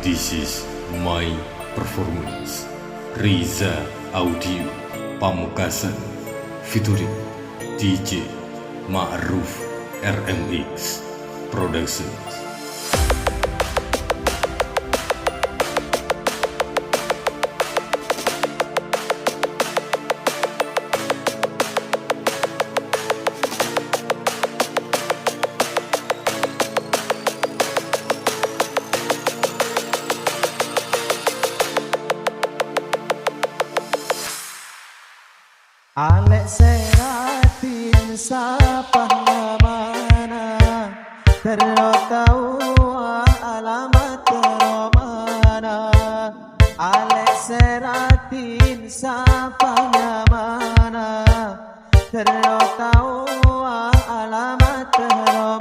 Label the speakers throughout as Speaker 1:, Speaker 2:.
Speaker 1: This is my performance. Riza Audio Pamekasan featuring DJ Ma'ruf RMX Productions.
Speaker 2: Alek seratin sapa mana terlalu tahu alamat mana. Alek seratin sapa mana terlalu tahu alamat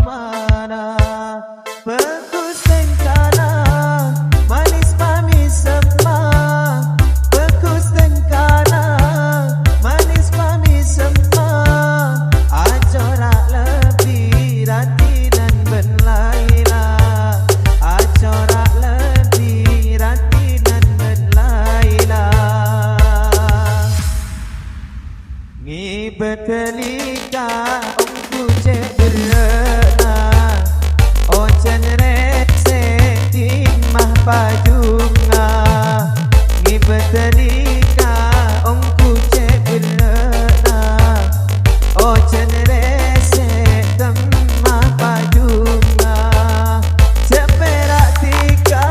Speaker 2: mana. Bekus tengkana manis pami semua. Bekus tengkana manis pami semua. Acorak lebih rati dan berlaila. Acorak lebih rati dan berlaila. Ngibet telika ongku cek berena. Ojan resetin mah pajunga. Ngibet telika ongku cek berena. Ojan resetin mah pajunga. Ceperak tika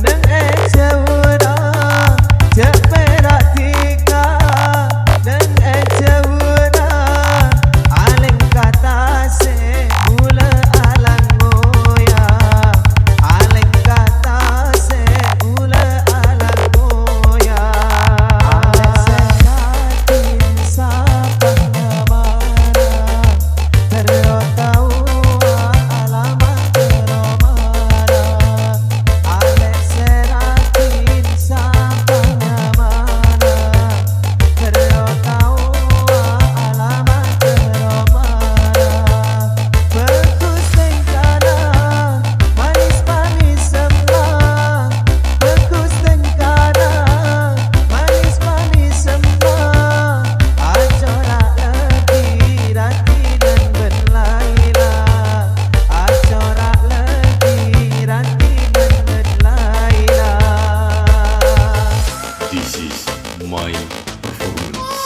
Speaker 2: neng ejawda. Ceperak tika neng ejawda. Aling kata se gula alang moya. Aling kata se gula alang moya. Alek seratin sapa mana terlalu tahu alamat mana. Alek seratin sapa mana terlalu tahu alamat mana. Bekus tengkana manis pami semua. Bekus tengkana manis pami semua. Acorak lebih rati dan berlaila. Acorak lebih rati dan berlaila.
Speaker 1: This is my performance.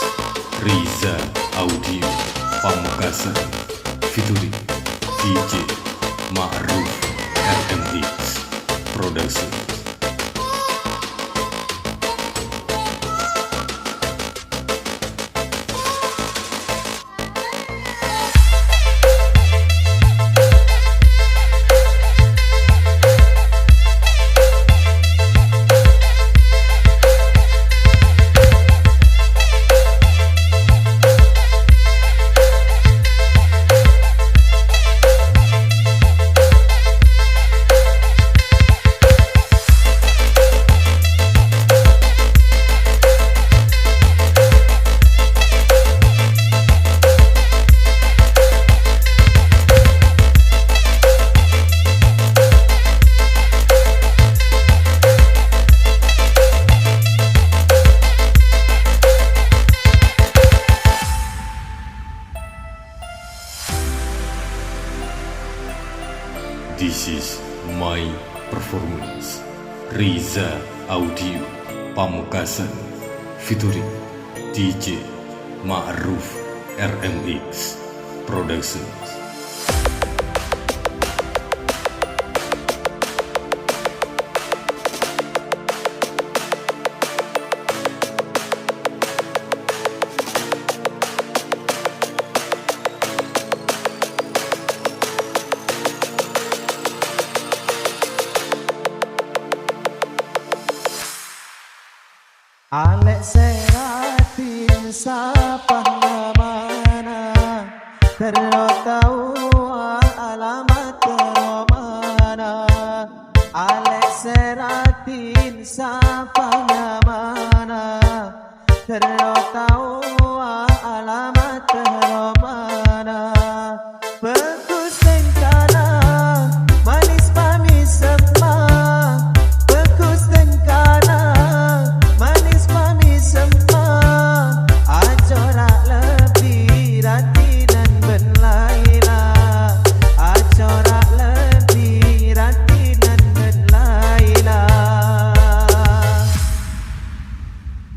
Speaker 1: Riza Audio Pamekasan featuring DJ Ma'ruf RMX Productions. This is my performance. Riza Audio Pamekasan featuring DJ Ma'ruf RMX Productions.
Speaker 2: Alek seratin sapa mana terlalu tahu alamat mana. Alek seratin sapa mana terlalu tahu alamat mana. Bekus tengkana manis pami semua. ben Laila Acora lebih ratinan ben Laila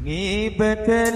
Speaker 2: Ngibet